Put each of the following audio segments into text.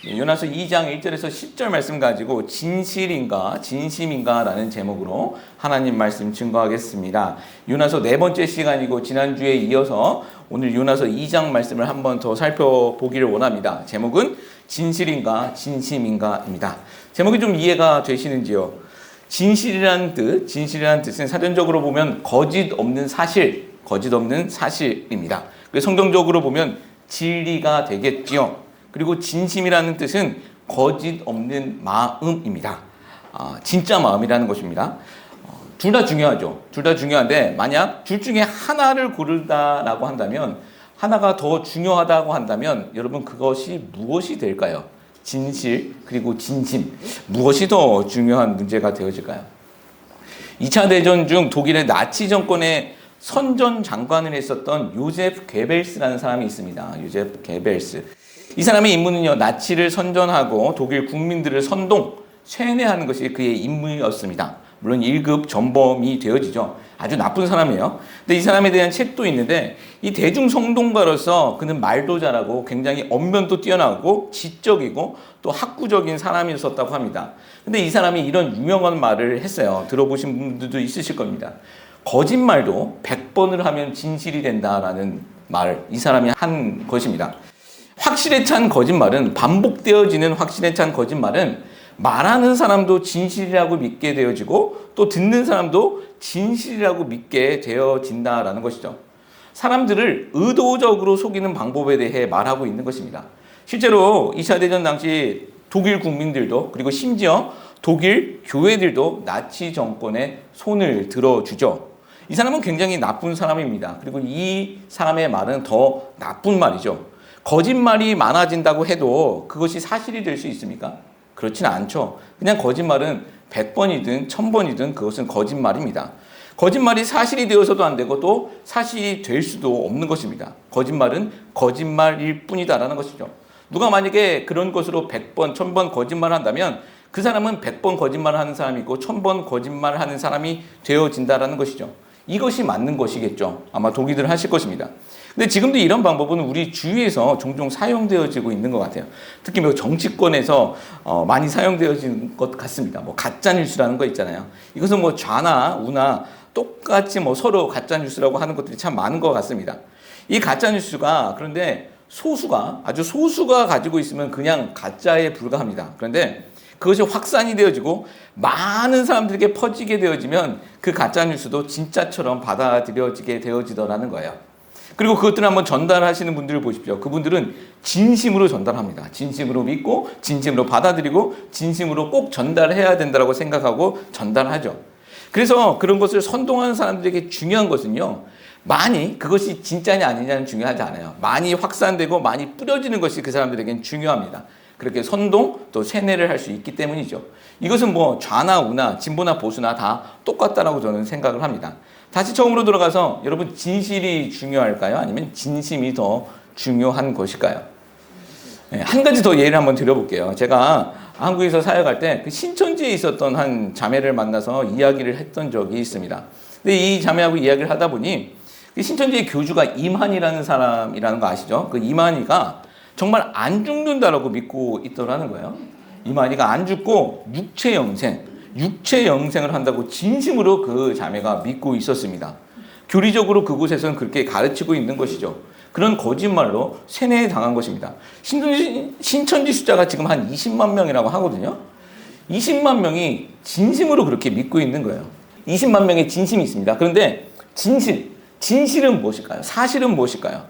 요나서 2장 1절에서 10절 말씀 가지고 진실인가 진심인가 라는 제목으로 하나님 말씀 증거하겠습니다. 요나서 네 번째 시간이고 지난주에 이어서 오늘 요나서 2장 말씀을 한 번 더 살펴보기를 원합니다. 제목은 진실인가 진심인가입니다. 제목이 좀 이해가 되시는지요? 진실이라는 뜻은 사전적으로 보면 거짓 없는 사실입니다. 그래서 성경적으로 보면 진리가 되겠지요. 그리고 진심이라는 뜻은 거짓 없는 마음입니다. 진짜 마음이라는 것입니다. 둘 다 중요하죠. 둘 다 중요한데 만약 둘 중에 하나를 고르다라고 한다면 하나가 더 중요하다고 한다면 여러분 그것이 무엇이 될까요? 진실 그리고 진심 무엇이 더 중요한 문제가 되어질까요? 2차 대전 중 독일의 나치 정권의 선전 장관을 했었던 요제프 게벨스라는 사람이 있습니다. 요제프 게벨스. 이 사람의 임무는요, 나치를 선전하고 독일 국민들을 세뇌하는 것이 그의 임무였습니다. 물론 1급 전범이 되어지죠. 아주 나쁜 사람이에요. 근데 이 사람에 대한 책도 있는데 이 대중성동가로서 그는 말도 잘하고 굉장히 언변도 뛰어나고 지적이고 또 학구적인 사람이었다고 합니다. 근데 이 사람이 이런 유명한 말을 했어요. 들어보신 분들도 있으실 겁니다. 거짓말도 100번을 하면 진실이 된다라는 말을 이 사람이 한 것입니다. 확실에 찬 거짓말은 반복되어지는 확실에 찬 거짓말은 말하는 사람도 진실이라고 믿게 되어지고 또 듣는 사람도 진실이라고 믿게 되어진다라는 것이죠. 사람들을 의도적으로 속이는 방법에 대해 말하고 있는 것입니다. 실제로 2차 대전 당시 독일 국민들도 그리고 심지어 독일 교회들도 나치 정권에 손을 들어주죠. 이 사람은 굉장히 나쁜 사람입니다. 그리고 이 사람의 말은 더 나쁜 말이죠. 거짓말이 많아진다고 해도 그것이 사실이 될 수 있습니까? 그렇지는 않죠. 그냥 거짓말은 100번이든 1000번이든 그것은 거짓말입니다. 거짓말이 사실이 되어서도 안 되고 또 사실이 될 수도 없는 것입니다. 거짓말은 거짓말일 뿐이다라는 것이죠. 누가 만약에 그런 것으로 100번, 1000번 거짓말을 한다면 그 사람은 100번 거짓말을 하는 사람이고 1000번 거짓말을 하는 사람이 되어진다라는 것이죠. 이것이 맞는 것이겠죠. 아마 동의들 하실 것입니다. 근데 지금도 이런 방법은 우리 주위에서 종종 사용되어지고 있는 것 같아요. 특히 뭐 정치권에서 많이 사용되어진 것 같습니다. 뭐 가짜 뉴스라는 거 있잖아요. 이것은 뭐 좌나 우나 똑같이 뭐 서로 가짜 뉴스라고 하는 것들이 참 많은 것 같습니다. 이 가짜 뉴스가 그런데 아주 소수가 가지고 있으면 그냥 가짜에 불과합니다. 그런데 그것이 확산이 되어지고 많은 사람들에게 퍼지게 되어지면 그 가짜 뉴스도 진짜처럼 받아들여지게 되어지더라는 거예요. 그리고 그것들을 한번 전달하시는 분들을 보십시오. 그분들은 진심으로 전달합니다. 진심으로 믿고 진심으로 받아들이고 진심으로 꼭 전달해야 된다고 생각하고 전달하죠. 그래서 그런 것을 선동하는 사람들에게 중요한 것은요. 많이 그것이 진짜냐 아니냐는 중요하지 않아요. 많이 확산되고 많이 뿌려지는 것이 그 사람들에게는 중요합니다. 그렇게 선동 또 세뇌를 할 수 있기 때문이죠. 이것은 뭐 좌나 우나 진보나 보수나 다 똑같다라고 저는 생각을 합니다. 다시 처음으로 돌아가서 여러분 진실이 중요할까요? 아니면 진심이 더 중요한 것일까요? 한 가지 더 예를 한번 드려볼게요. 제가 한국에서 사역할 때 그 신천지에 있었던 한 자매를 만나서 이야기를 했던 적이 있습니다. 근데 이 자매하고 이야기를 하다 보니 그 신천지의 교주가 이만희라는 사람이라는 거 아시죠? 그 이만희가 정말 안 죽는다라고 믿고 있더라는 거예요. 이만희가 안 죽고 육체 영생을 한다고 진심으로 그 자매가 믿고 있었습니다. 교리적으로 그곳에서는 그렇게 가르치고 있는 것이죠. 그런 거짓말로 세뇌에 당한 것입니다. 신천지 숫자가 지금 한 20만 명이라고 하거든요. 20만 명이 진심으로 그렇게 믿고 있는 거예요. 20만 명의 진심이 있습니다. 그런데 진실은 무엇일까요? 사실은 무엇일까요?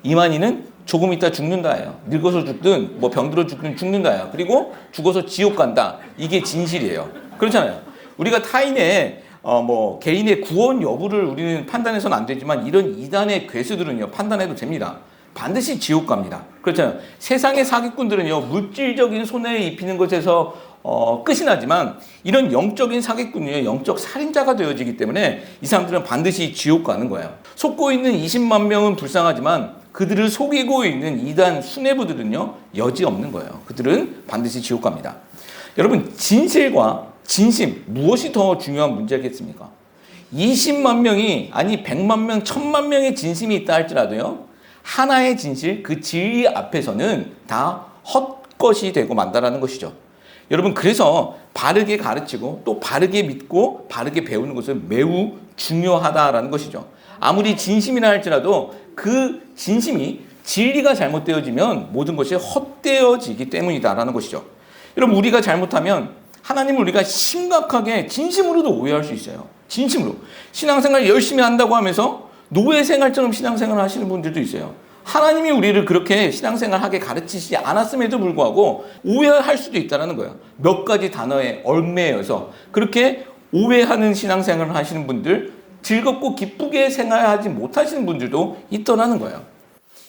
이만희는 조금 있다 죽는다예요. 늙어서 죽든 뭐 병들어 죽든 죽는다예요. 그리고 죽어서 지옥 간다. 이게 진실이에요. 그렇잖아요. 우리가 타인의 개인의 구원 여부를 우리는 판단해서는 안 되지만 이런 이단의 괴수들은요 판단해도 됩니다. 반드시 지옥 갑니다. 그렇잖아요. 세상의 사기꾼들은요 물질적인 손해를 입히는 것에서 끝이 나지만 이런 영적인 사기꾼이요 영적 살인자가 되어지기 때문에 이 사람들은 반드시 지옥 가는 거예요. 속고 있는 20만 명은 불쌍하지만 그들을 속이고 있는 이단 수뇌부들은요 여지없는 거예요. 그들은 반드시 지옥 갑니다. 여러분 진실과 진심 무엇이 더 중요한 문제겠습니까? 20만 명이 아니 100만 명, 1000만 명의 진심이 있다 할지라도요 하나의 진실, 그 진리 앞에서는 다 것이 되고 만다라는 것이죠. 여러분, 그래서 바르게 가르치고 또 바르게 믿고 바르게 배우는 것은 매우 중요하다라는 것이죠. 아무리 진심이라 할지라도 그 진심이 진리가 잘못되어지면 모든 것이 헛되어지기 때문이다라는 것이죠. 여러분, 우리가 잘못하면 하나님을 우리가 심각하게 진심으로도 오해할 수 있어요. 진심으로. 신앙생활 열심히 한다고 하면서 노예생활처럼 신앙생활을 하시는 분들도 있어요. 하나님이 우리를 그렇게 신앙생활하게 가르치지 않았음에도 불구하고 오해할 수도 있다는 거예요. 몇 가지 단어에 얽매여서 그렇게 오해하는 신앙생활을 하시는 분들, 즐겁고 기쁘게 생활하지 못하시는 분들도 있더라는 거예요.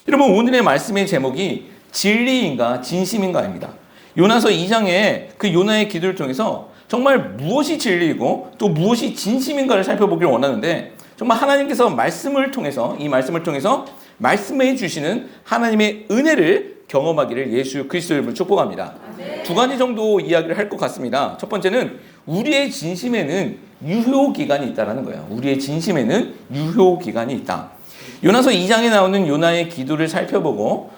여러분, 오늘의 말씀의 제목이 진리인가 진심인가입니다. 요나서 2장에 그 요나의 기도를 통해서 정말 무엇이 진리이고 또 무엇이 진심인가를 살펴보기를 원하는데, 정말 하나님께서 말씀을 통해서, 이 말씀을 통해서 말씀해 주시는 하나님의 은혜를 경험하기를 예수 그리스도의 이름으로 축복합니다. 두 가지 정도 이야기를 할 것 같습니다. 첫 번째는 우리의 진심에는 유효기간이 있다는 거예요. 우리의 진심에는 유효기간이 있다. 요나서 2장에 나오는 요나의 기도를 살펴보고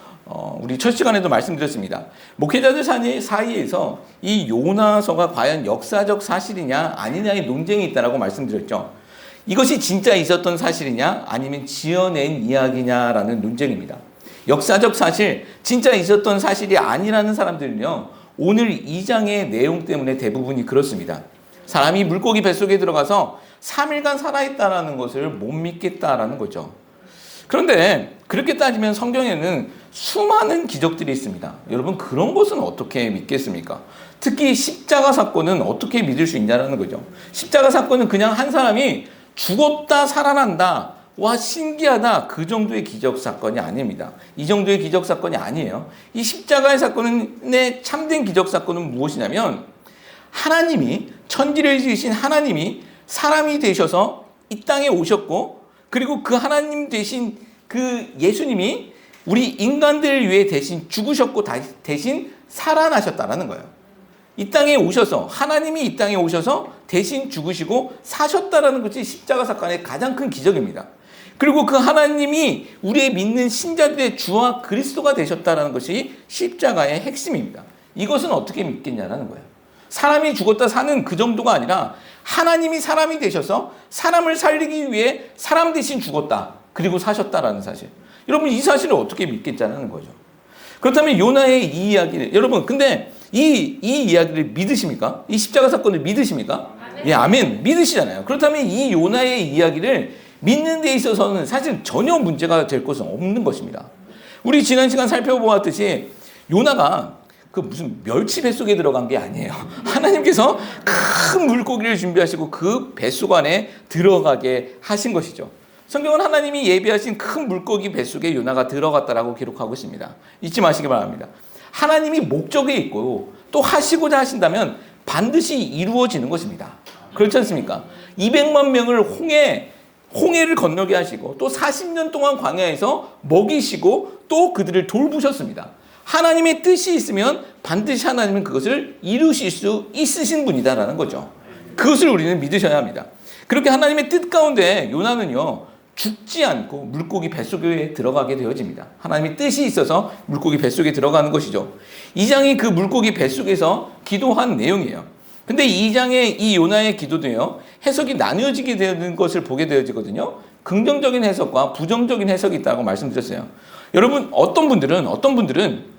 우리 첫 시간에도 말씀드렸습니다. 목회자들 사이에서 이 요나서가 과연 역사적 사실이냐 아니냐의 논쟁이 있다라고 말씀드렸죠. 이것이 진짜 있었던 사실이냐 아니면 지어낸 이야기냐라는 논쟁입니다. 역사적 사실, 진짜 있었던 사실이 아니라는 사람들은요, 오늘 2장의 내용 때문에 대부분이 그렇습니다. 사람이 물고기 뱃속에 들어가서 3일간 살아있다라는 것을 못 믿겠다라는 거죠. 그런데 그렇게 따지면 성경에는 수많은 기적들이 있습니다. 여러분, 그런 것은 어떻게 믿겠습니까? 특히 십자가 사건은 어떻게 믿을 수 있냐라는 거죠. 십자가 사건은 그냥 한 사람이 죽었다 살아난다, 와 신기하다, 그 정도의 기적 사건이 아닙니다. 이 정도의 기적 사건이 아니에요. 이 십자가의 사건의 참된 기적 사건은 무엇이냐면, 하나님이, 천지를 지으신 하나님이 사람이 되셔서 이 땅에 오셨고, 그리고 그 하나님 되신 그 예수님이 우리 인간들을 위해 대신 죽으셨고 대신 살아나셨다라는 거예요. 이 땅에 오셔서, 하나님이 이 땅에 오셔서 대신 죽으시고 사셨다라는 것이 십자가 사건의 가장 큰 기적입니다. 그리고 그 하나님이 우리의 믿는 신자들의 주와 그리스도가 되셨다라는 것이 십자가의 핵심입니다. 이것은 어떻게 믿겠냐라는 거예요. 사람이 죽었다 사는 그 정도가 아니라 하나님이 사람이 되셔서 사람을 살리기 위해 사람 대신 죽었다, 그리고 사셨다라는 사실. 여러분, 이 사실을 어떻게 믿겠냐는 거죠. 그렇다면 요나의 이 이야기를, 여러분 근데 이 이야기를 믿으십니까? 이 십자가 사건을 믿으십니까? 아멘. 예, 아멘. 믿으시잖아요. 그렇다면 이 요나의 이야기를 믿는 데 있어서는 사실 전혀 문제가 될 것은 없는 것입니다. 우리 지난 시간 살펴보았듯이 요나가 그 무슨 멸치 뱃속에 들어간 게 아니에요. 하나님께서 큰 물고기를 준비하시고 그 뱃속 안에 들어가게 하신 것이죠. 성경은 하나님이 예비하신 큰 물고기 뱃속에 요나가 들어갔다라고 기록하고 있습니다. 잊지 마시기 바랍니다. 하나님이 목적이 있고 또 하시고자 하신다면 반드시 이루어지는 것입니다. 그렇지 않습니까? 200만 명을 홍해를 건너게 하시고 또 40년 동안 광야에서 먹이시고 또 그들을 돌보셨습니다. 하나님의 뜻이 있으면 반드시 하나님은 그것을 이루실 수 있으신 분이다라는 거죠. 그것을 우리는 믿으셔야 합니다. 그렇게 하나님의 뜻 가운데 요나는요, 죽지 않고 물고기 뱃속에 들어가게 되어집니다. 하나님의 뜻이 있어서 물고기 뱃속에 들어가는 것이죠. 2장이 그 물고기 뱃속에서 기도한 내용이에요. 근데 2장의 이 요나의 기도도요, 해석이 나뉘어지게 되는 것을 보게 되어지거든요. 긍정적인 해석과 부정적인 해석이 있다고 말씀드렸어요. 여러분, 어떤 분들은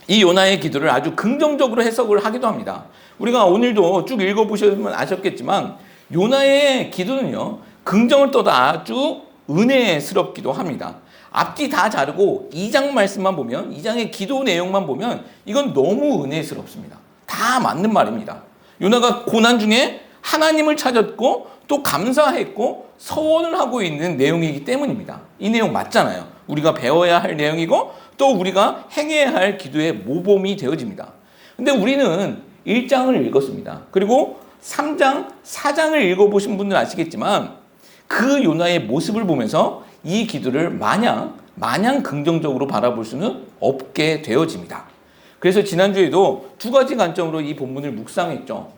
이 요나의 기도를 아주 긍정적으로 해석을 하기도 합니다. 우리가 오늘도 쭉 읽어보시면 아셨겠지만 요나의 기도는요, 긍정을 떠다 아주 은혜스럽기도 합니다. 앞뒤 다 자르고 2장 말씀만 보면, 2장의 기도 내용만 보면 이건 너무 은혜스럽습니다. 다 맞는 말입니다. 요나가 고난 중에 하나님을 찾았고 또 감사했고 서원을 하고 있는 내용이기 때문입니다. 이 내용 맞잖아요. 우리가 배워야 할 내용이고 또 우리가 행해야 할 기도의 모범이 되어집니다. 근데 우리는 1장을 읽었습니다. 그리고 3장, 4장을 읽어보신 분들은 아시겠지만 그 요나의 모습을 보면서 이 기도를 마냥 긍정적으로 바라볼 수는 없게 되어집니다. 그래서 지난주에도 두 가지 관점으로 이 본문을 묵상했죠.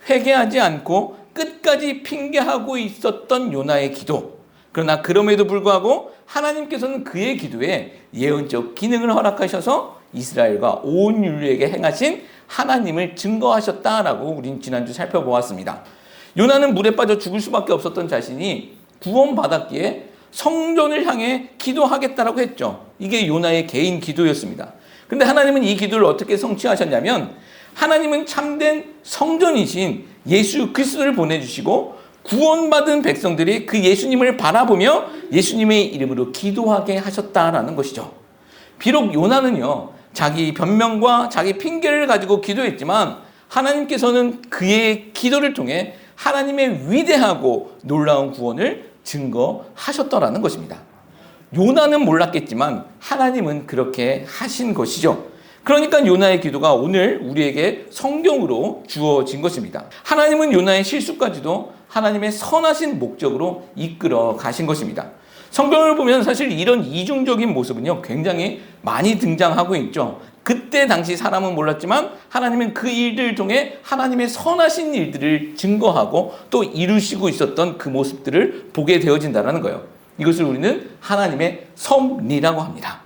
회개하지 않고 끝까지 핑계하고 있었던 요나의 기도. 그러나 그럼에도 불구하고 하나님께서는 그의 기도에 예언적 기능을 허락하셔서 이스라엘과 온 인류에게 행하신 하나님을 증거하셨다라고 우린 지난주 살펴보았습니다. 요나는 물에 빠져 죽을 수밖에 없었던 자신이 구원받았기에 성전을 향해 기도하겠다라고 했죠. 이게 요나의 개인 기도였습니다. 근데 하나님은 이 기도를 어떻게 성취하셨냐면 하나님은 참된 성전이신 예수 그리스도를 보내주시고 구원받은 백성들이 그 예수님을 바라보며 예수님의 이름으로 기도하게 하셨다라는 것이죠. 비록 요나는요, 자기 변명과 자기 핑계를 가지고 기도했지만 하나님께서는 그의 기도를 통해 하나님의 위대하고 놀라운 구원을 증거하셨더라는 것입니다. 요나는 몰랐겠지만 하나님은 그렇게 하신 것이죠. 그러니까 요나의 기도가 오늘 우리에게 성경으로 주어진 것입니다. 하나님은 요나의 실수까지도 하나님의 선하신 목적으로 이끌어 가신 것입니다. 성경을 보면 사실 이런 이중적인 모습은요, 굉장히 많이 등장하고 있죠. 그때 당시 사람은 몰랐지만 하나님은 그 일들을 통해 하나님의 선하신 일들을 증거하고 또 이루시고 있었던 그 모습들을 보게 되어진다는 거예요. 이것을 우리는 하나님의 섭리라고 합니다.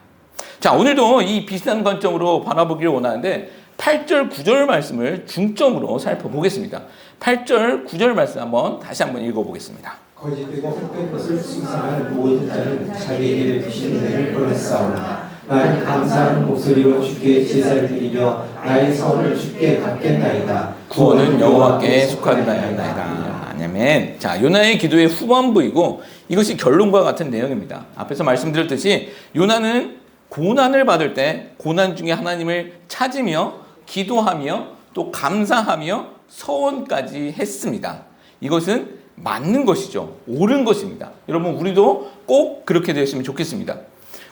자, 오늘도 이 비슷한 관점으로 바라보기를 원하는데 8절 9절 말씀을 중점으로 살펴보겠습니다. 8절 9절 말씀 다시 한번 읽어보겠습니다. 거짓되고 헛된 것을 숭상하는 모든 자는 자기에게 주신 은혜를 버렸사오나 나는 감사하는 목소리로 주께 제사를 드리며 나의 선을 주께 갚겠나이다. 구원은 여호와께 속하나이다. 아멘. 자, 요나의 기도의 후반부이고 이것이 결론과 같은 내용입니다. 앞에서 말씀드렸듯이 요나는 고난을 받을 때 고난 중에 하나님을 찾으며 기도하며 또 감사하며 서원까지 했습니다. 이것은 맞는 것이죠. 옳은 것입니다. 여러분, 우리도 꼭 그렇게 되었으면 좋겠습니다.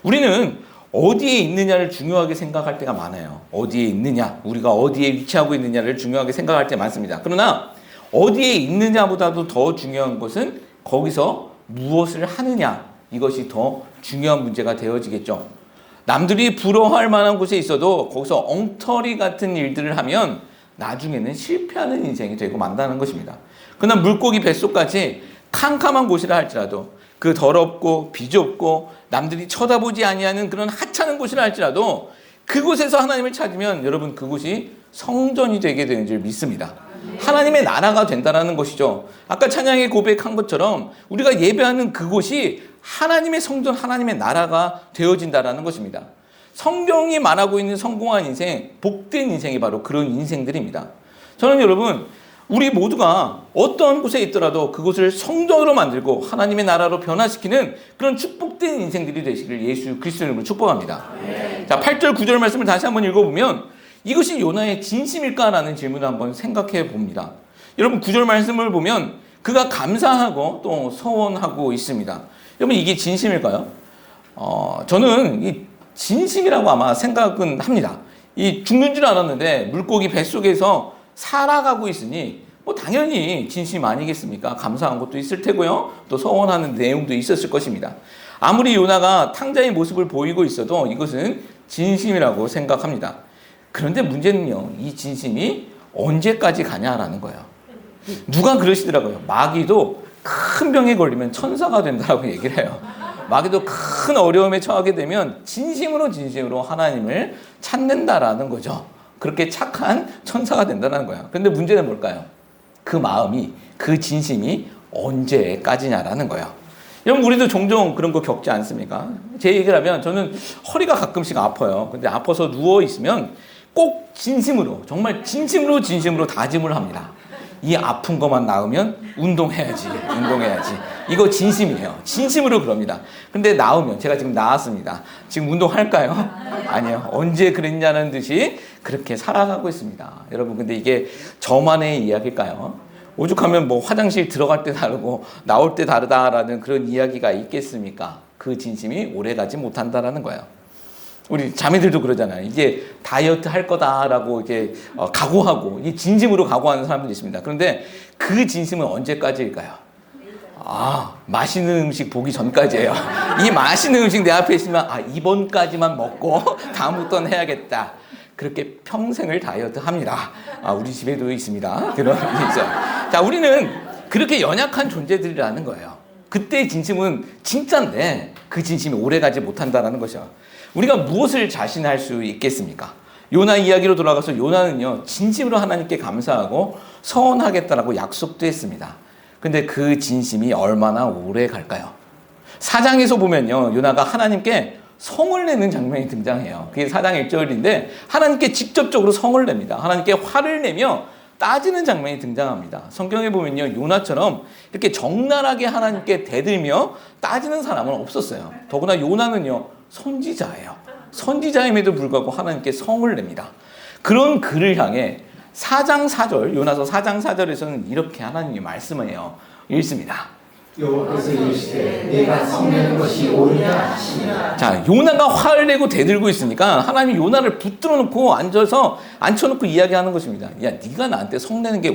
우리는 어디에 있느냐를 중요하게 생각할 때가 많아요. 어디에 있느냐, 우리가 어디에 위치하고 있느냐를 중요하게 생각할 때 많습니다. 그러나 어디에 있느냐보다도 더 중요한 것은 거기서 무엇을 하느냐, 이것이 더 중요한 문제가 되어지겠죠. 남들이 부러워할 만한 곳에 있어도 거기서 엉터리 같은 일들을 하면 나중에는 실패하는 인생이 되고 만다는 것입니다. 그러나 물고기 뱃속까지 캄캄한 곳이라 할지라도 그 더럽고 비좁고 남들이 쳐다보지 아니하는 그런 하찮은 곳이라 할지라도 그곳에서 하나님을 찾으면 여러분 그곳이 성전이 되게 되는 줄 믿습니다. 하나님의 나라가 된다는 것이죠. 아까 찬양에 고백한 것처럼 우리가 예배하는 그곳이 하나님의 성전, 하나님의 나라가 되어진다는 것입니다. 성경이 말하고 있는 성공한 인생, 복된 인생이 바로 그런 인생들입니다. 저는 여러분, 우리 모두가 어떤 곳에 있더라도 그곳을 성전으로 만들고 하나님의 나라로 변화시키는 그런 축복된 인생들이 되시길 예수 그리스도 이름으로 축복합니다. 자, 8절 9절 말씀을 다시 한번 읽어보면 이것이 요나의 진심일까라는 질문을 한번 생각해 봅니다. 여러분, 9절 말씀을 보면 그가 감사하고 또 서원하고 있습니다. 여러분, 이게 진심일까요? 저는 이 진심이라고 아마 생각은 합니다. 이 죽는 줄 알았는데 물고기 뱃속에서 살아가고 있으니 당연히 진심 아니겠습니까? 감사한 것도 있을 테고요. 또 서원하는 내용도 있었을 것입니다. 아무리 요나가 탕자의 모습을 보이고 있어도 이것은 진심이라고 생각합니다. 그런데 문제는요, 이 진심이 언제까지 가냐라는 거예요. 누가 그러시더라고요. 마귀도 큰 병에 걸리면 천사가 된다고 얘기를 해요. 마귀도 큰 어려움에 처하게 되면 진심으로 하나님을 찾는다라는 거죠. 그렇게 착한 천사가 된다는 거예요. 그런데 문제는 뭘까요? 그 마음이, 그 진심이 언제까지냐라는 거예요. 여러분, 우리도 종종 그런 거 겪지 않습니까? 제 얘기를 하면 저는 허리가 가끔씩 아파요. 근데 아파서 누워있으면 꼭 진심으로, 정말 진심으로 다짐을 합니다. 이 아픈 것만 나으면 운동해야지. 이거 진심이에요. 진심으로 그럽니다. 근데 나으면, 제가 지금 나았습니다. 지금 운동할까요? 아니요. 언제 그랬냐는 듯이 그렇게 살아가고 있습니다. 여러분, 근데 이게 저만의 이야기일까요? 오죽하면 화장실 들어갈 때 다르고 나올 때 다르다라는 그런 이야기가 있겠습니까? 그 진심이 오래가지 못한다라는 거예요. 우리 자매들도 그러잖아요. 이게 다이어트 할 거다라고 이렇게 각오하고 이 진심으로 각오하는 사람들이 있습니다. 그런데 그 진심은 언제까지일까요? 맛있는 음식 보기 전까지예요. 이 맛있는 음식 내 앞에 있으면 이번까지만 먹고 다음부터는 해야겠다. 그렇게 평생을 다이어트 합니다. 우리 집에도 있습니다. 그런 게 있어요. 자, 우리는 그렇게 연약한 존재들이라는 거예요. 그때의 진심은 진짜인데 그 진심이 오래가지 못한다는 것이야. 우리가 무엇을 자신할 수 있겠습니까? 요나 이야기로 돌아가서 요나는요, 진심으로 하나님께 감사하고 서원하겠다라고 약속도 했습니다. 근데 그 진심이 얼마나 오래 갈까요? 4장에서 보면요, 요나가 하나님께 성을 내는 장면이 등장해요. 그게 4장 1절인데 하나님께 직접적으로 성을 냅니다. 하나님께 화를 내며 따지는 장면이 등장합니다. 성경에 보면요, 요나처럼 이렇게 적나라하게 하나님께 대들며 따지는 사람은 없었어요. 더구나 요나는요, 선지자예요. 선지자임에도 불구하고 하나님께 성을 냅니다. 그런 그를 향해 4장 4절, 요나서 4장 4절에서는 이렇게 하나님이 말씀을 해요. 읽습니다. 여호와께서 이르시되 내가 성내는 것이 옳으냐 하시니라. 자, 요나가 화를 내고 대들고 있으니까 하나님이 요나를 붙들어 놓고 앉혀놓고 이야기하는 것입니다. 야, 네가 나한테 성내는 게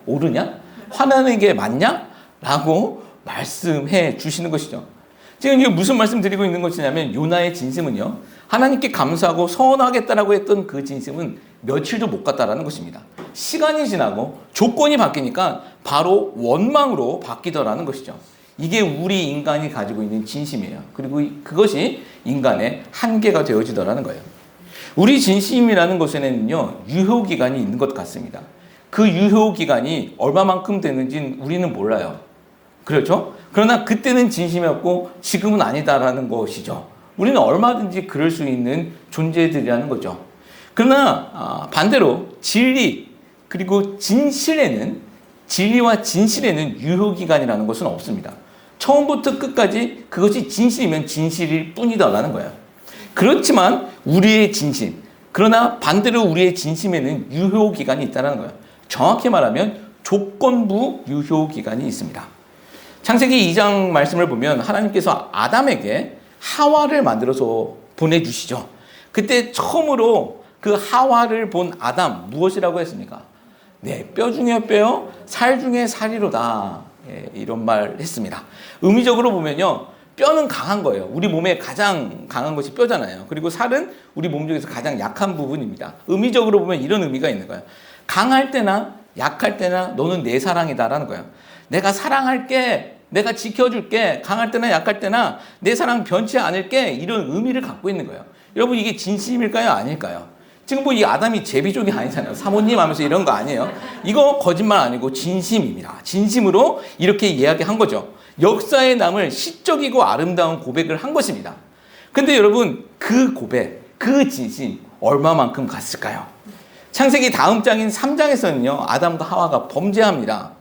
옳으냐? 화내는 게 맞냐? 라고 말씀해 주시는 것이죠. 지금 이게 무슨 말씀 드리고 있는 것이냐면 요나의 진심은요, 하나님께 감사하고 서원하겠다라고 했던 그 진심은 며칠도 못 갔다라는 것입니다. 시간이 지나고 조건이 바뀌니까 바로 원망으로 바뀌더라는 것이죠. 이게 우리 인간이 가지고 있는 진심이에요. 그리고 그것이 인간의 한계가 되어지더라는 거예요. 우리 진심이라는 것에는요, 유효기간이 있는 것 같습니다. 그 유효기간이 얼마만큼 되는지는 우리는 몰라요. 그렇죠? 그러나 그때는 진심이었고 지금은 아니다라는 것이죠. 우리는 얼마든지 그럴 수 있는 존재들이라는 거죠. 그러나 반대로 진리 그리고 진리와 진실에는 유효기간이라는 것은 없습니다. 처음부터 끝까지 그것이 진실이면 진실일 뿐이다라는 거예요. 그렇지만 우리의 진심, 그러나 반대로 우리의 진심에는 유효기간이 있다는 거예요. 정확히 말하면 조건부 유효기간이 있습니다. 창세기 2장 말씀을 보면 하나님께서 아담에게 하와를 만들어서 보내주시죠. 그때 처음으로 그 하와를 본 아담, 무엇이라고 했습니까? 네, 뼈 중에 뼈요, 살 중에 살이로다. 예, 이런 말 했습니다. 의미적으로 보면요, 뼈는 강한 거예요. 우리 몸에 가장 강한 것이 뼈잖아요. 그리고 살은 우리 몸 중에서 가장 약한 부분입니다. 의미적으로 보면 이런 의미가 있는 거예요. 강할 때나 약할 때나 너는 내 사랑이다라는 거예요. 내가 사랑할게, 내가 지켜줄게, 강할 때나 약할 때나 내 사랑 변치 않을게, 이런 의미를 갖고 있는 거예요. 여러분, 이게 진심일까요? 아닐까요? 지금 뭐 이 아담이 제비족이 아니잖아요. 사모님 하면서 이런 거 아니에요. 이거 거짓말 아니고 진심입니다. 진심으로 이렇게 이야기한 거죠. 역사에 남을 시적이고 아름다운 고백을 한 것입니다. 근데 여러분, 그 고백, 그 진심 얼마만큼 갔을까요? 창세기 다음 장인 3장에서는요, 아담과 하와가 범죄합니다.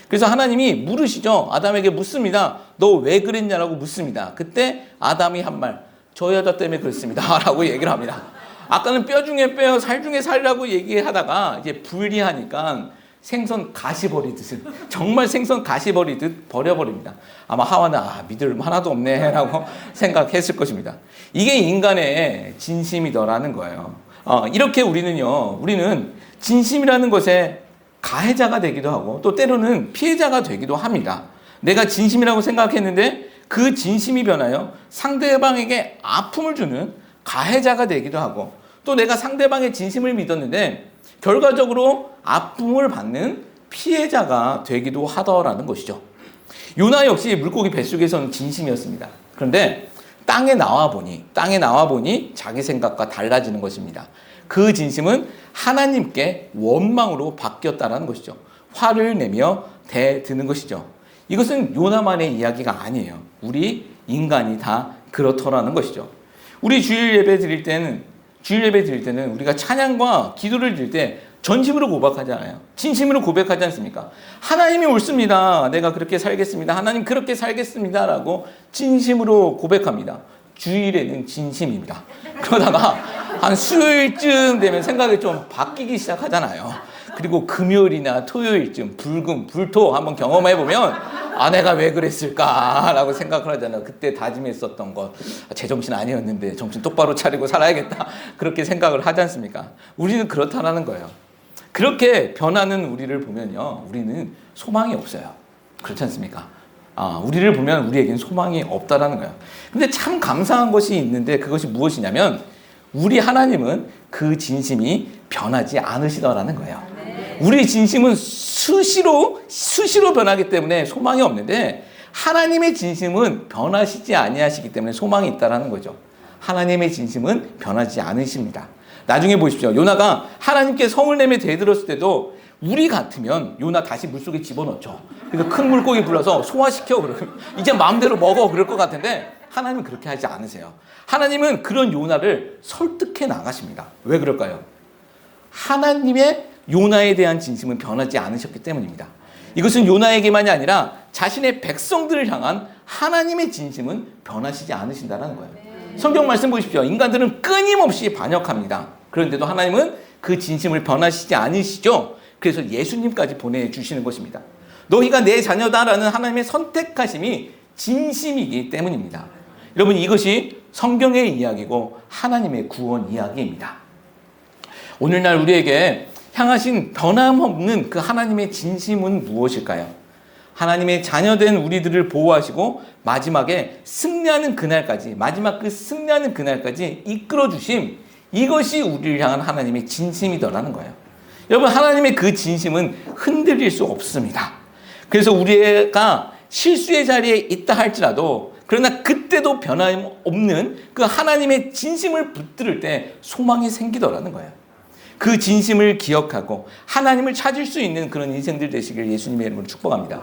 그래서 하나님이 물으시죠. 아담에게 묻습니다. 너 왜 그랬냐라고 묻습니다. 그때 아담이 한 말, 저 여자 때문에 그랬습니다. 라고 얘기를 합니다. 아까는 뼈 중에 뼈, 살 중에 살이라고 얘기하다가 이제 분리하니까 생선 가시 버리듯, 정말 생선 가시 버리듯 버려버립니다. 아마 하와는 믿을 하나도 없네 라고 생각했을 것입니다. 이게 인간의 진심이더라는 거예요. 이렇게 우리는 진심이라는 것에 가해자가 되기도 하고 또 때로는 피해자가 되기도 합니다. 내가 진심이라고 생각했는데 그 진심이 변하여 상대방에게 아픔을 주는 가해자가 되기도 하고 또 내가 상대방의 진심을 믿었는데 결과적으로 아픔을 받는 피해자가 되기도 하더라는 것이죠. 요나 역시 물고기 뱃속에서는 진심이었습니다. 그런데 땅에 나와 보니 자기 생각과 달라지는 것입니다. 그 진심은 하나님께 원망으로 바뀌었다는 것이죠. 화를 내며 대드는 것이죠. 이것은 요나만의 이야기가 아니에요. 우리 인간이 다 그렇더라는 것이죠. 우리 주일 예배 드릴 때는 우리가 찬양과 기도를 드릴 때 전심으로 고백하잖아요. 진심으로 고백하지 않습니까? 하나님이 옳습니다. 내가 그렇게 살겠습니다. 하나님 그렇게 살겠습니다. 라고 진심으로 고백합니다. 주일에는 진심입니다. 그러다가 한 수요일쯤 되면 생각이 좀 바뀌기 시작하잖아요. 그리고 금요일이나 토요일쯤 불토 한번 경험해보면 내가 왜 그랬을까라고 생각을 하잖아요. 그때 다짐했었던 것, 제정신 아니었는데 정신 똑바로 차리고 살아야겠다. 그렇게 생각을 하지 않습니까? 우리는 그렇다라는 거예요. 그렇게 변하는 우리를 보면요, 우리는 소망이 없어요. 그렇지 않습니까? 우리를 보면 우리에겐 소망이 없다라는 거예요. 근데 참 감사한 것이 있는데 그것이 무엇이냐면 우리 하나님은 그 진심이 변하지 않으시더라는 거예요. 우리 진심은 수시로 변하기 때문에 소망이 없는데 하나님의 진심은 변하시지 아니하시기 때문에 소망이 있다라는 거죠. 하나님의 진심은 변하지 않으십니다. 나중에 보십시오. 요나가 하나님께 성을 내며 대들었을 때도 우리 같으면 요나 다시 물속에 집어넣죠. 그래서 큰 물고기 불러서 소화시켜. 이제 마음대로 먹어. 그럴 것 같은데 하나님은 그렇게 하지 않으세요. 하나님은 그런 요나를 설득해 나가십니다. 왜 그럴까요? 하나님의 요나에 대한 진심은 변하지 않으셨기 때문입니다. 이것은 요나에게만이 아니라 자신의 백성들을 향한 하나님의 진심은 변하시지 않으신다는 거예요. 성경 말씀 보십시오. 인간들은 끊임없이 반역합니다. 그런데도 하나님은 그 진심을 변하시지 않으시죠. 그래서 예수님까지 보내주시는 것입니다. 너희가 내 자녀다라는 하나님의 선택하심이 진심이기 때문입니다. 여러분, 이것이 성경의 이야기고 하나님의 구원 이야기입니다. 오늘날 우리에게 향하신 변함없는 그 하나님의 진심은 무엇일까요? 하나님의 자녀된 우리들을 보호하시고 마지막에 승리하는 그날까지, 마지막 그 승리하는 그날까지 이끌어 주심, 이것이 우리를 향한 하나님의 진심이더라는 거예요. 여러분, 하나님의 그 진심은 흔들릴 수 없습니다. 그래서 우리가 실수의 자리에 있다 할지라도, 그러나 그때도 변함없는 그 하나님의 진심을 붙들을 때 소망이 생기더라는 거예요. 그 진심을 기억하고 하나님을 찾을 수 있는 그런 인생들 되시길 예수님의 이름으로 축복합니다.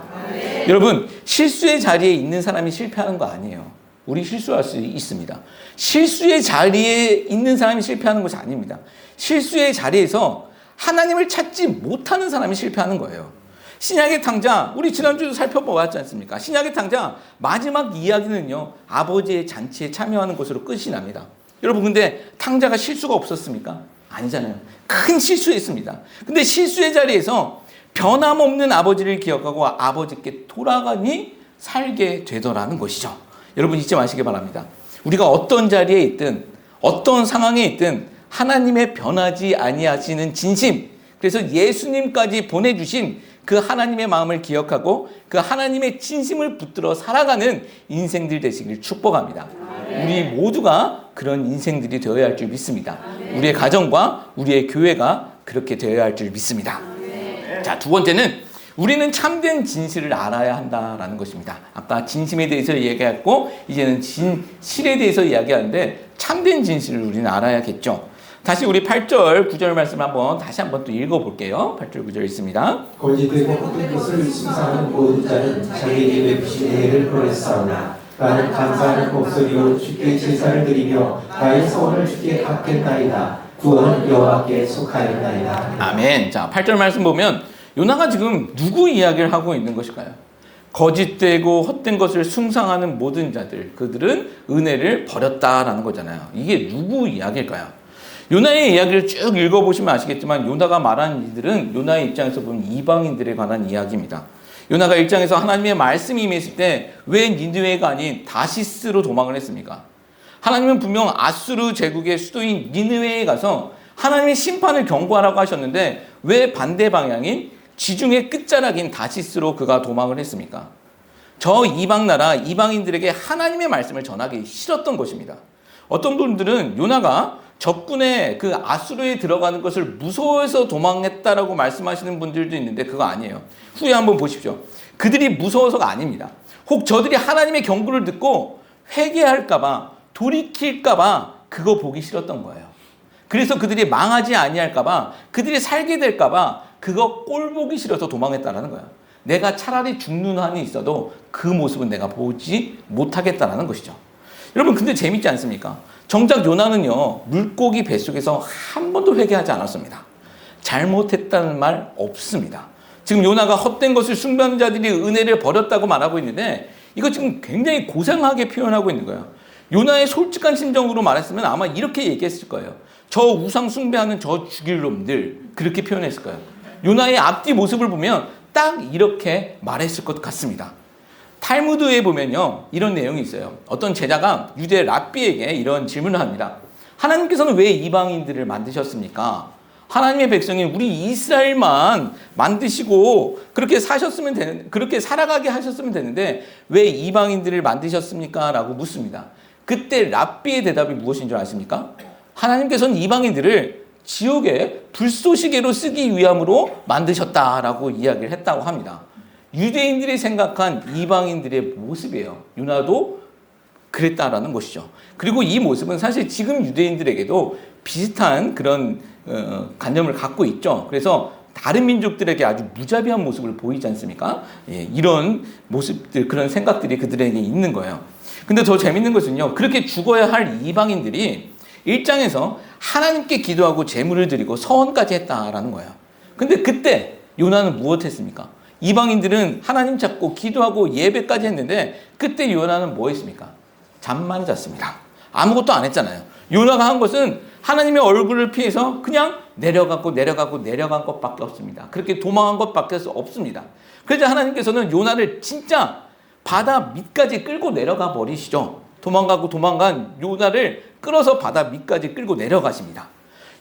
여러분, 실수의 자리에 있는 사람이 실패하는 거 아니에요. 우리 실수할 수 있습니다. 실수의 자리에 있는 사람이 실패하는 것이 아닙니다. 실수의 자리에서 하나님을 찾지 못하는 사람이 실패하는 거예요. 신약의 탕자, 우리 지난주도 살펴보았지 않습니까? 신약의 탕자 마지막 이야기는요, 아버지의 잔치에 참여하는 것으로 끝이 납니다. 여러분, 근데 탕자가 실수가 없었습니까? 아니잖아요. 큰 실수했습니다. 근데 실수의 자리에서 변함없는 아버지를 기억하고 아버지께 돌아가니 살게 되더라는 것이죠. 여러분, 잊지 마시기 바랍니다. 우리가 어떤 자리에 있든 어떤 상황에 있든 하나님의 변하지 아니하시는 진심, 그래서 예수님까지 보내주신 그 하나님의 마음을 기억하고 그 하나님의 진심을 붙들어 살아가는 인생들 되시길 축복합니다. 우리 모두가 그런 인생들이 되어야 할 줄 믿습니다. 우리의 가정과 우리의 교회가 그렇게 되어야 할 줄 믿습니다. 자, 두 번째는 우리는 참된 진실을 알아야 한다라는 것입니다. 아까 진심에 대해서 이야기했고 이제는 진실에 대해서 이야기하는데 참된 진실을 우리는 알아야겠죠. 다시 우리 8절, 9절 말씀을 다시 한번 또 읽어볼게요. 8절, 9절 있습니다. 거짓되고 헛된 것을 숭상하는 모든 자는 자기에게 베푸신 은혜를 버렸사오나 나는 감사하는 목소리로 주께 제사를 드리며 나의 소원을 주께 갚겠나이다. 구원은 여호와께 속하였나이다. 아멘. 자, 8절 말씀 보면 요나가 지금 누구 이야기를 하고 있는 것일까요? 거짓되고 헛된 것을 숭상하는 모든 자들, 그들은 은혜를 버렸다라는 거잖아요. 이게 누구 이야기일까요? 요나의 이야기를 쭉 읽어보시면 아시겠지만 요나가 말하는 이들은 요나의 입장에서 보면 이방인들에 관한 이야기입니다. 요나가 1장에서 하나님의 말씀이 임했을 때 왜 니느웨가 아닌 다시스로 도망을 했습니까? 하나님은 분명 아수르 제국의 수도인 니느웨에 가서 하나님의 심판을 경고하라고 하셨는데 왜 반대 방향인 지중해 끝자락인 다시스로 그가 도망을 했습니까? 저 이방 나라 이방인들에게 하나님의 말씀을 전하기 싫었던 것입니다. 어떤 분들은 요나가 적군의 그 아수르에 들어가는 것을 무서워해서 도망했다라고 말씀하시는 분들도 있는데 그거 아니에요. 후에 한번 보십시오. 그들이 무서워서가 아닙니다. 혹 저들이 하나님의 경고를 듣고 회개할까봐, 돌이킬까봐 그거 보기 싫었던 거예요. 그래서 그들이 망하지 아니할까봐, 그들이 살게 될까봐 그거 꼴 보기 싫어서 도망했다라는 거예요. 내가 차라리 죽는 한이 있어도 그 모습은 내가 보지 못하겠다라는 것이죠. 여러분, 근데 재밌지 않습니까? 정작 요나는요, 물고기 뱃속에서 한 번도 회개하지 않았습니다. 잘못했다는 말 없습니다. 지금 요나가 헛된 것을 숭배하는 자들이 은혜를 버렸다고 말하고 있는데 이거 지금 굉장히 고상하게 표현하고 있는 거예요. 요나의 솔직한 심정으로 말했으면 아마 이렇게 얘기했을 거예요. 저 우상 숭배하는 저 죽일 놈들, 그렇게 표현했을 거예요. 요나의 앞뒤 모습을 보면 딱 이렇게 말했을 것 같습니다. 탈무드에 보면요, 이런 내용이 있어요. 어떤 제자가 유대 랍비에게 이런 질문을 합니다. 하나님께서는 왜 이방인들을 만드셨습니까? 하나님의 백성인 우리 이스라엘만 만드시고 그렇게 그렇게 살아가게 하셨으면 되는데 왜 이방인들을 만드셨습니까? 라고 묻습니다. 그때 랍비의 대답이 무엇인 줄 아십니까? 하나님께서는 이방인들을 지옥의 불쏘시개로 쓰기 위함으로 만드셨다라고 이야기를 했다고 합니다. 유대인들이 생각한 이방인들의 모습이에요. 요나도 그랬다라는 것이죠. 그리고 이 모습은 사실 지금 유대인들에게도 비슷한 그런 관념을 갖고 있죠. 그래서 다른 민족들에게 아주 무자비한 모습을 보이지 않습니까? 예, 이런 모습들, 그런 생각들이 그들에게 있는 거예요. 근데 더 재밌는 것은요, 그렇게 죽어야 할 이방인들이 1장에서 하나님께 기도하고 제물을 드리고 서원까지 했다라는 거예요. 근데 그때 요나는 무엇했습니까? 이방인들은 하나님 찾고 기도하고 예배까지 했는데 그때 요나는 뭐 했습니까? 잠만 잤습니다. 아무것도 안 했잖아요. 요나가 한 것은 하나님의 얼굴을 피해서 그냥 내려간 것밖에 없습니다. 그렇게 도망한 것밖에 없습니다. 그래서 하나님께서는 요나를 진짜 바다 밑까지 끌고 내려가 버리시죠. 도망간 요나를 끌어서 바다 밑까지 끌고 내려가십니다.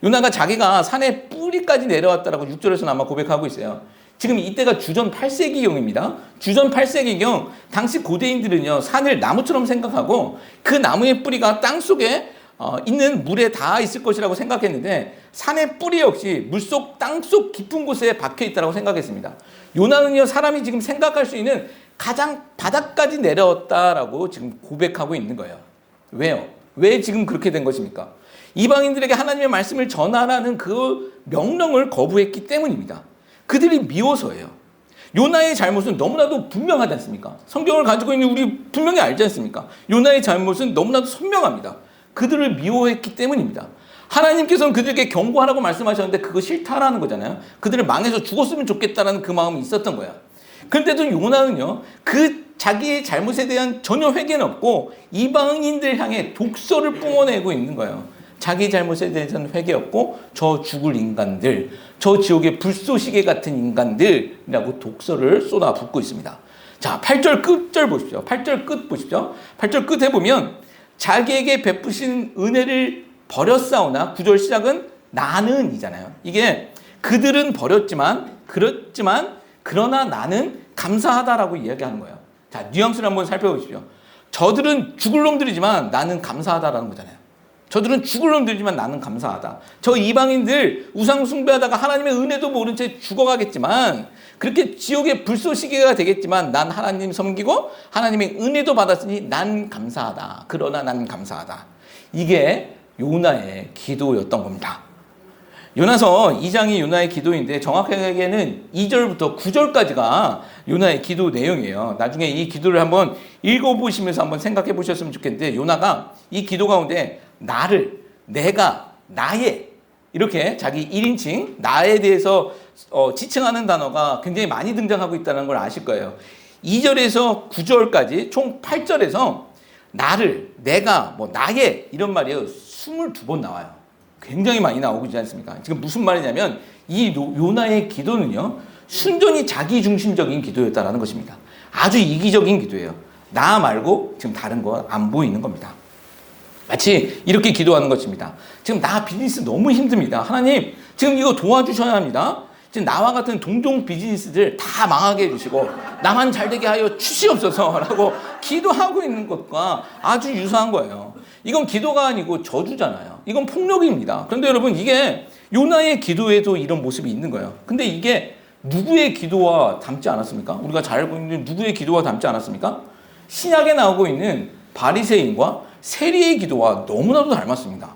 요나가 자기가 산의 뿌리까지 내려왔다라고 6절에서는 아마 고백하고 있어요. 지금 이때가 주전 8세기경입니다. 주전 8세기경 당시 고대인들은요, 산을 나무처럼 생각하고 그 나무의 뿌리가 땅속에 있는 물에 닿아 있을 것이라고 생각했는데 산의 뿌리 역시 물속 땅속 깊은 곳에 박혀 있다고 생각했습니다. 요나는요, 사람이 지금 생각할 수 있는 가장 바닥까지 내려왔다라고 지금 고백하고 있는 거예요. 왜요? 왜 지금 그렇게 된 것입니까? 이방인들에게 하나님의 말씀을 전하라는 그 명령을 거부했기 때문입니다. 그들이 미워서예요. 요나의 잘못은 너무나도 분명하지 않습니까? 성경을 가지고 있는 우리 분명히 알지 않습니까? 요나의 잘못은 너무나도 선명합니다. 그들을 미워했기 때문입니다. 하나님께서는 그들에게 경고하라고 말씀하셨는데 그거 싫다라는 거잖아요. 그들을 망해서 죽었으면 좋겠다라는 그 마음이 있었던 거야. 그런데도 요나는요, 그 자기의 잘못에 대한 전혀 회개는 없고 이방인들 향해 독서를 뿜어내고 있는 거예요. 자기 잘못에 대해서는 회개 없고 저 죽을 인간들, 저 지옥의 불쏘시개 같은 인간들이라고 독서를 쏟아붓고 있습니다. 자, 8절 끝절 보십시오. 8절 끝 보십시오. 8절 끝에 보면 자기에게 베푸신 은혜를 버렸사오나 9절 시작은 나는 이잖아요. 이게 그들은 버렸지만 그러나 나는 감사하다라고 이야기하는 거예요. 자, 뉘앙스를 한번 살펴보십시오. 저들은 죽을 놈들이지만 나는 감사하다라는 거잖아요. 저들은 죽을 놈들이지만 나는 감사하다. 저 이방인들 우상 숭배하다가 하나님의 은혜도 모른 채 죽어가겠지만 그렇게 지옥의 불쏘시개가 되겠지만 난 하나님 섬기고 하나님의 은혜도 받았으니 난 감사하다. 그러나 난 감사하다. 이게 요나의 기도였던 겁니다. 요나서 2장이 요나의 기도인데 정확하게는 2절부터 9절까지가 요나의 기도 내용이에요. 나중에 이 기도를 한번 읽어보시면서 한번 생각해 보셨으면 좋겠는데 요나가 이 기도 가운데 나를, 내가, 나의 이렇게 자기 1인칭 나에 대해서 지칭하는 단어가 굉장히 많이 등장하고 있다는 걸 아실 거예요. 2절에서 9절까지 총 8절에서 나를, 내가, 나의 이런 말이요 22번 나와요. 굉장히 많이 나오고 있지 않습니까? 지금 무슨 말이냐면 이 요나의 기도는요, 순전히 자기중심적인 기도였다라는 것입니다. 아주 이기적인 기도예요. 나 말고 지금 다른 거 안 보이는 겁니다. 마치 이렇게 기도하는 것입니다. 지금 나 비즈니스 너무 힘듭니다. 하나님, 지금 이거 도와주셔야 합니다. 지금 나와 같은 동종 비즈니스들 다 망하게 해주시고 나만 잘되게 하여 주시옵소서 라고 기도하고 있는 것과 아주 유사한 거예요. 이건 기도가 아니고 저주잖아요. 이건 폭력입니다. 그런데 여러분, 이게 요나의 기도에도 이런 모습이 있는 거예요. 근데 이게 누구의 기도와 닮지 않았습니까? 우리가 잘 알고 있는 누구의 기도와 닮지 않았습니까? 신약에 나오고 있는 바리새인과 세리의 기도와 너무나도 닮았습니다.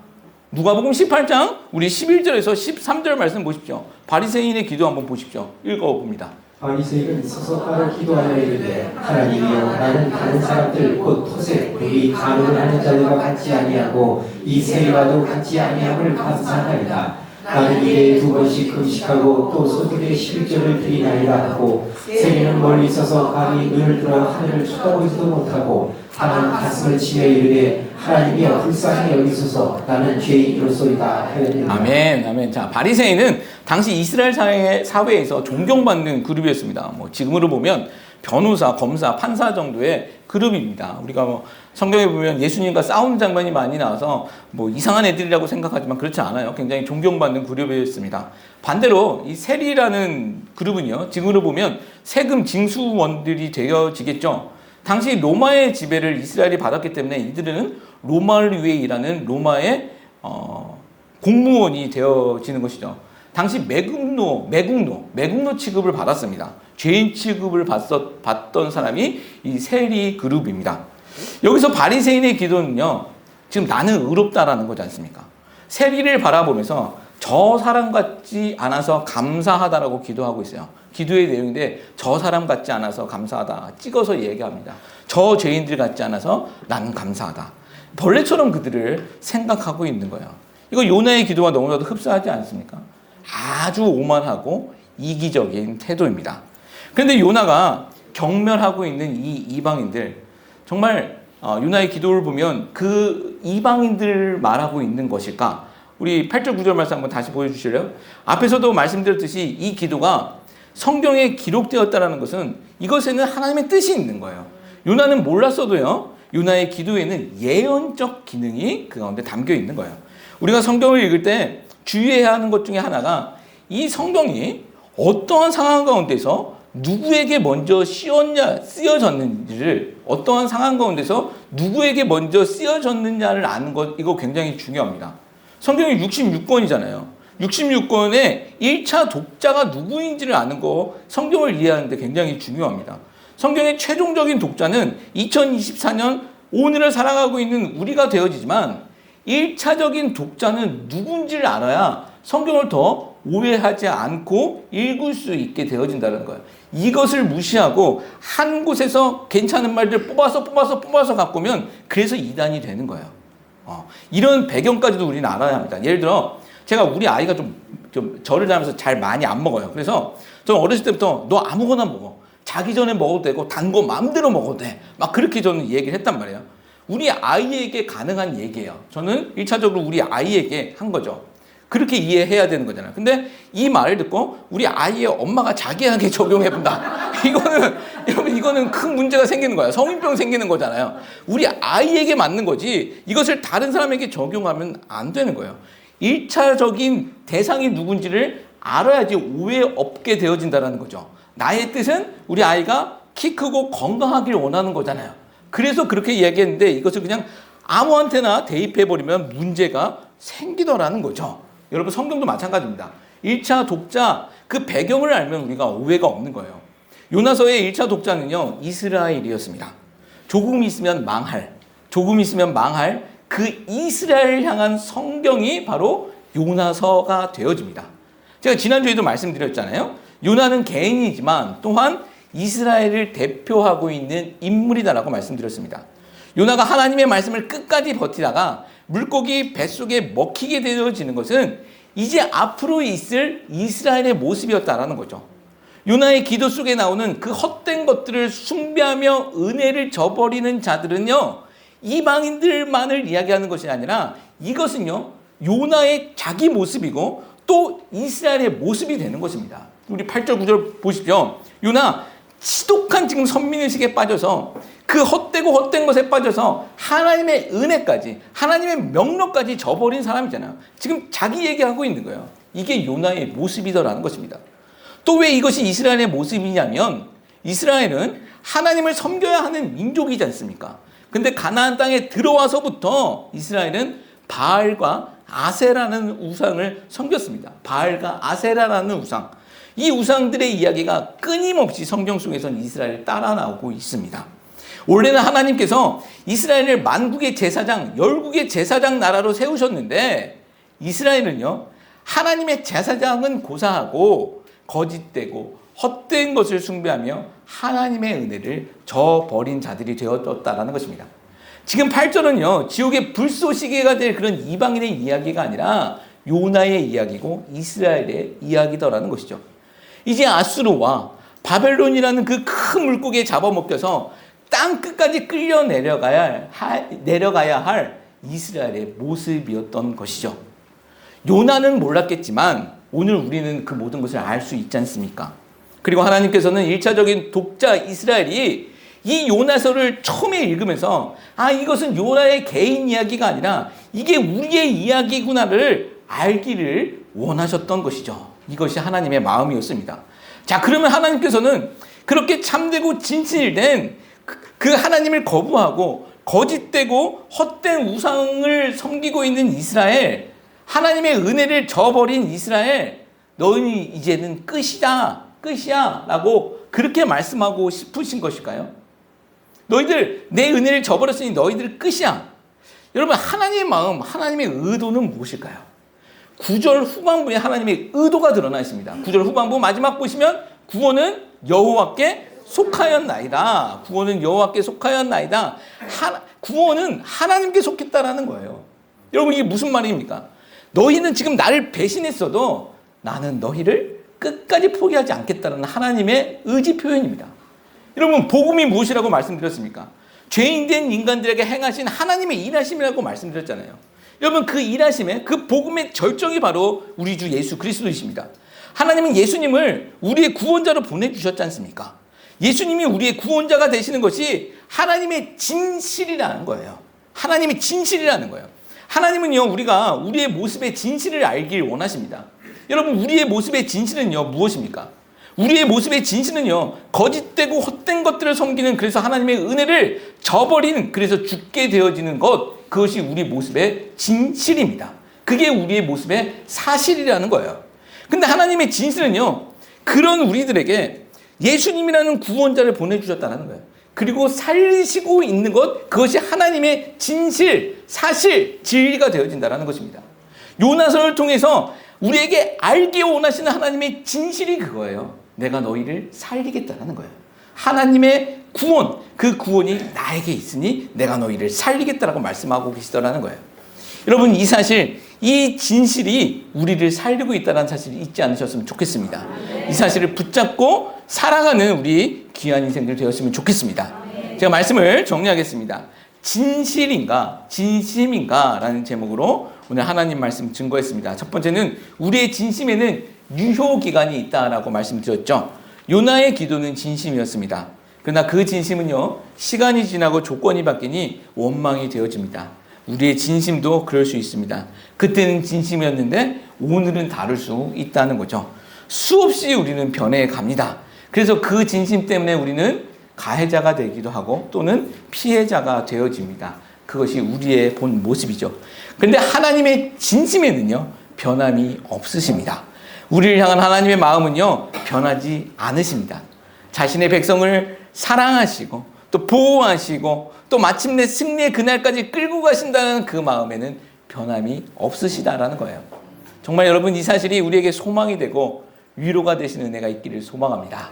누가복음 18장 우리 11절에서 13절 말씀 보십시오. 바리새인의 기도 한번 보십시오. 읽어봅니다. 바리새인은 서서 따로 기도하여 이르되 하나님이여 나는 다른 사람들 곧 토색, 불이, 간음을 하는 자들과 같지 아니하고 이 세리와도 같지 아니함을 감사하나이다. 나는 일에 2번씩 금식하고 또 소득의 11절을 드리나이다 하고 세리는 멀리 있어서 감히 눈을 들어 하늘을 쳐다보지도 못하고 하나님 가슴을 치며 이르되 하나님이여 불쌍히 여기소서 나는 죄인이로소이다 하였느니라. 아멘, 아멘. 자, 바리새인은 당시 이스라엘 사회에서 존경받는 그룹이었습니다. 지금으로 보면 변호사, 검사, 판사 정도의 그룹입니다. 우리가 성경에 보면 예수님과 싸우는 장면이 많이 나와서 이상한 애들이라고 생각하지만 그렇지 않아요. 굉장히 존경받는 그룹이었습니다. 반대로 이 세리라는 그룹은요, 지금으로 보면 세금 징수원들이 되어지겠죠. 당시 로마의 지배를 이스라엘이 받았기 때문에 이들은 로마를 위해 일하는 로마의 공무원이 되어지는 것이죠. 당시 매국노 취급을 받았습니다. 죄인 취급을 받던 사람이 이 세리 그룹입니다. 여기서 바리새인의 기도는요, 지금 나는 의롭다라는 거지 않습니까? 세리를 바라보면서 저 사람 같지 않아서 감사하다라고 기도하고 있어요. 기도의 내용인데 저 사람 같지 않아서 감사하다 찍어서 얘기합니다. 저 죄인들 같지 않아서 나는 감사하다. 벌레처럼 그들을 생각하고 있는 거예요. 이거 요나의 기도가 너무나도 흡사하지 않습니까? 아주 오만하고 이기적인 태도입니다. 그런데 요나가 경멸하고 있는 이 이방인들, 정말 요나의 기도를 보면 그 이방인들 말하고 있는 것일까? 우리 8절 9절 말씀 한번 다시 보여주실래요? 앞에서도 말씀드렸듯이 이 기도가 성경에 기록되었다는 것은 이것에는 하나님의 뜻이 있는 거예요. 요나는 몰랐어도요, 요나의 기도에는 예언적 기능이 그 가운데 담겨 있는 거예요. 우리가 성경을 읽을 때 주의해야 하는 것 중에 하나가 이 성경이 어떠한 상황 가운데서 누구에게 먼저 쓰여졌는지를, 어떠한 상황 가운데서 누구에게 먼저 쓰여졌느냐를 아는 것, 이거 굉장히 중요합니다. 성경이 66권이잖아요. 66권의 1차 독자가 누구인지를 아는 거, 성경을 이해하는데 굉장히 중요합니다. 성경의 최종적인 독자는 2024년 오늘을 살아가고 있는 우리가 되어지지만 1차적인 독자는 누군지를 알아야 성경을 더 오해하지 않고 읽을 수 있게 되어진다는 거예요. 이것을 무시하고 한 곳에서 괜찮은 말들 뽑아서 갖고 오면 그래서 이단이 되는 거예요. 이런 배경까지도 우리는 알아야 합니다. 예를 들어 제가 우리 아이가 좀 절을 다니면서 잘 많이 안 먹어요. 그래서 저는 어렸을 때부터 너 아무거나 먹어. 자기 전에 먹어도 되고 단 거 마음대로 먹어도 돼. 막 그렇게 저는 얘기를 했단 말이에요. 우리 아이에게 가능한 얘기예요. 저는 1차적으로 우리 아이에게 한 거죠. 그렇게 이해해야 되는 거잖아요. 근데 이 말을 듣고 우리 아이의 엄마가 자기에게 적용해본다. 이거는 큰 문제가 생기는 거예요. 성인병 생기는 거잖아요. 우리 아이에게 맞는 거지 이것을 다른 사람에게 적용하면 안 되는 거예요. 1차적인 대상이 누군지를 알아야지 오해 없게 되어진다는 거죠. 나의 뜻은 우리 아이가 키 크고 건강하길 원하는 거잖아요. 그래서 그렇게 이야기했는데 이것을 그냥 아무한테나 대입해버리면 문제가 생기더라는 거죠. 여러분 성경도 마찬가지입니다. 1차 독자 그 배경을 알면 우리가 오해가 없는 거예요. 요나서의 1차 독자는요, 이스라엘이었습니다. 조금 있으면 망할 그 이스라엘을 향한 성경이 바로 요나서가 되어집니다. 제가 지난주에도 말씀드렸잖아요. 요나는 개인이지만 또한 이스라엘을 대표하고 있는 인물이다라고 말씀드렸습니다. 요나가 하나님의 말씀을 끝까지 버티다가 물고기 뱃속에 먹히게 되어지는 것은 이제 앞으로 있을 이스라엘의 모습이었다라는 거죠. 요나의 기도 속에 나오는 그 헛된 것들을 숭배하며 은혜를 저버리는 자들은요, 이방인들만을 이야기하는 것이 아니라 이것은요, 요나의 자기 모습이고 또 이스라엘의 모습이 되는 것입니다. 우리 8절 9절 보십시오. 요나 지독한 지금 선민의식에 빠져서 그 헛된 것에 빠져서 하나님의 은혜까지, 하나님의 명령까지 저버린 사람이잖아요. 지금 자기 얘기하고 있는 거예요. 이게 요나의 모습이더라는 것입니다. 또 왜 이것이 이스라엘의 모습이냐면 이스라엘은 하나님을 섬겨야 하는 민족이지 않습니까? 근데 가나안 땅에 들어와서부터 이스라엘은 바알과 아세라는 우상을 섬겼습니다. 바알과 아세라라는 우상. 이 우상들의 이야기가 끊임없이 성경 속에서는 이스라엘을 따라 나오고 있습니다. 원래는 하나님께서 이스라엘을 만국의 제사장, 열국의 제사장 나라로 세우셨는데 이스라엘은요, 하나님의 제사장은 고사하고 거짓되고 헛된 것을 숭배하며 하나님의 은혜를 저버린 자들이 되었다라는 것입니다. 지금 8절은요, 지옥의 불쏘시개가 될 그런 이방인의 이야기가 아니라 요나의 이야기고 이스라엘의 이야기더라는 것이죠. 이제 아수르와 바벨론이라는 그 큰 물고기에 잡아먹혀서 땅 끝까지 끌려 내려가야 할 이스라엘의 모습이었던 것이죠. 요나는 몰랐겠지만 오늘 우리는 그 모든 것을 알 수 있지 않습니까? 그리고 하나님께서는 1차적인 독자 이스라엘이 이 요나서를 처음에 읽으면서 이것은 요나의 개인 이야기가 아니라 이게 우리의 이야기구나를 알기를 원하셨던 것이죠. 이것이 하나님의 마음이었습니다. 자, 그러면 하나님께서는 그렇게 참되고 진실된 그 하나님을 거부하고 거짓되고 헛된 우상을 섬기고 있는 이스라엘, 하나님의 은혜를 저버린 이스라엘, 너희는 이제는 끝이야 라고 그렇게 말씀하고 싶으신 것일까요? 너희들 내 은혜를 저버렸으니 너희들 끝이야. 여러분, 하나님의 마음, 하나님의 의도는 무엇일까요? 9절 후반부에 하나님의 의도가 드러나 있습니다. 9절 후반부 마지막 보시면 구원은 여호와께 속하였나이다. 구원은 여호와께 속하였나이다. 구원은 하나님께 속했다라는 거예요. 여러분, 이게 무슨 말입니까? 너희는 지금 나를 배신했어도 나는 너희를 끝까지 포기하지 않겠다는 하나님의 의지 표현입니다. 여러분, 복음이 무엇이라고 말씀드렸습니까? 죄인된 인간들에게 행하신 하나님의 일하심이라고 말씀드렸잖아요. 여러분, 그 일하심의 그 복음의 절정이 바로 우리 주 예수 그리스도이십니다. 하나님은 예수님을 우리의 구원자로 보내주셨지 않습니까? 예수님이 우리의 구원자가 되시는 것이 하나님의 진실이라는 거예요. 하나님의 진실이라는 거예요. 하나님은요, 우리가 우리의 모습의 진실을 알길 원하십니다. 여러분, 우리의 모습의 진실은요, 무엇입니까? 우리의 모습의 진실은요, 거짓되고 헛된 것들을 섬기는, 그래서 하나님의 은혜를 저버리는, 그래서 죽게 되어지는 것, 그것이 우리 모습의 진실입니다. 그게 우리의 모습의 사실이라는 거예요. 근데 하나님의 진실은요, 그런 우리들에게 예수님이라는 구원자를 보내주셨다는 거예요. 그리고 살리시고 있는 것, 그것이 하나님의 진실, 사실, 진리가 되어진다는 것입니다. 요나서를 통해서 우리에게 알기 원하시는 하나님의 진실이 그거예요. 내가 너희를 살리겠다는 거예요. 하나님의 구원, 그 구원이 나에게 있으니 내가 너희를 살리겠다라고 말씀하고 계시더라는 거예요. 여러분, 이 사실, 이 진실이 우리를 살리고 있다는 사실을 잊지 않으셨으면 좋겠습니다. 이 사실을 붙잡고 살아가는 우리 귀한 인생들 되었으면 좋겠습니다. 제가 말씀을 정리하겠습니다. 진실인가, 진심인가 라는 제목으로 오늘 하나님 말씀 증거했습니다. 첫 번째는 우리의 진심에는 유효기간이 있다라고 말씀드렸죠. 요나의 기도는 진심이었습니다. 그러나 그 진심은요, 시간이 지나고 조건이 바뀌니 원망이 되어집니다. 우리의 진심도 그럴 수 있습니다. 그때는 진심이었는데 오늘은 다를 수 있다는 거죠. 수없이 우리는 변해 갑니다. 그래서 그 진심 때문에 우리는 가해자가 되기도 하고 또는 피해자가 되어집니다. 그것이 우리의 본 모습이죠. 그런데 하나님의 진심에는요, 변함이 없으십니다. 우리를 향한 하나님의 마음은요, 변하지 않으십니다. 자신의 백성을 사랑하시고 또 보호하시고 또 마침내 승리의 그날까지 끌고 가신다는 그 마음에는 변함이 없으시다라는 거예요. 정말 여러분, 이 사실이 우리에게 소망이 되고 위로가 되시는 은혜가 있기를 소망합니다.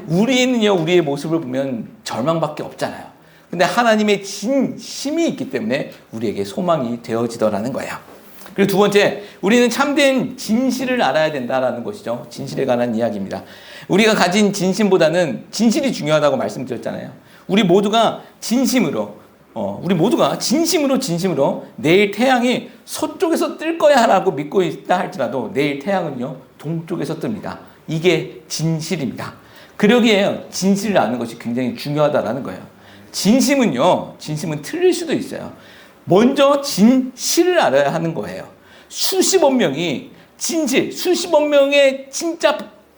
우리는요, 우리의 모습을 보면 절망밖에 없잖아요. 근데 하나님의 진심이 있기 때문에 우리에게 소망이 되어지더라는 거예요. 그리고 두 번째, 우리는 참된 진실을 알아야 된다라는 것이죠. 진실에 관한 이야기입니다. 우리가 가진 진심보다는 진실이 중요하다고 말씀드렸잖아요. 우리 모두가 진심으로 내일 태양이 서쪽에서 뜰 거야 라고 믿고 있다 할지라도 내일 태양은요, 동쪽에서 뜹니다. 이게 진실입니다. 그러기에 진실을 아는 것이 굉장히 중요하다라는 거예요. 진심은 틀릴 수도 있어요. 먼저 진실을 알아야 하는 거예요. 수십억 명의 진짜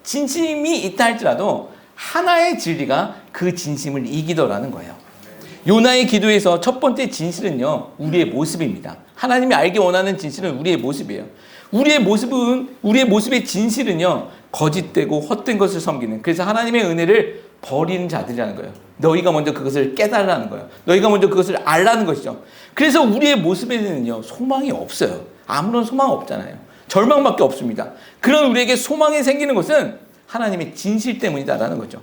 진심이 있다 할지라도 하나의 진리가 그 진심을 이기더라는 거예요. 요나의 기도에서 첫 번째 진실은요, 우리의 모습입니다. 하나님이 알기 원하는 진실은 우리의 모습이에요. 우리의 모습의 진실은요, 거짓되고 헛된 것을 섬기는, 그래서 하나님의 은혜를 버리는 자들이라는 거예요. 너희가 먼저 그것을 깨달으라는 거예요. 너희가 먼저 그것을 알라는 것이죠. 그래서 우리의 모습에는요, 소망이 없어요. 아무런 소망 없잖아요. 절망밖에 없습니다. 그런 우리에게 소망이 생기는 것은 하나님의 진실 때문이다라는 거죠.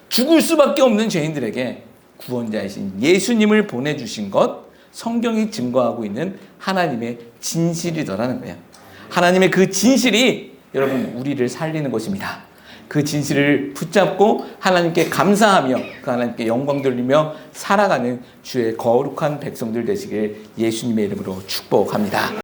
죽을 수밖에 없는 죄인들에게 구원자이신 예수님을 보내주신 것, 성경이 증거하고 있는 하나님의 진실이더라는 거예요. 하나님의 그 진실이 여러분 우리를 살리는 것입니다. 그 진실을 붙잡고 하나님께 감사하며 그 하나님께 영광 돌리며 살아가는 주의 거룩한 백성들 되시길 예수님의 이름으로 축복합니다.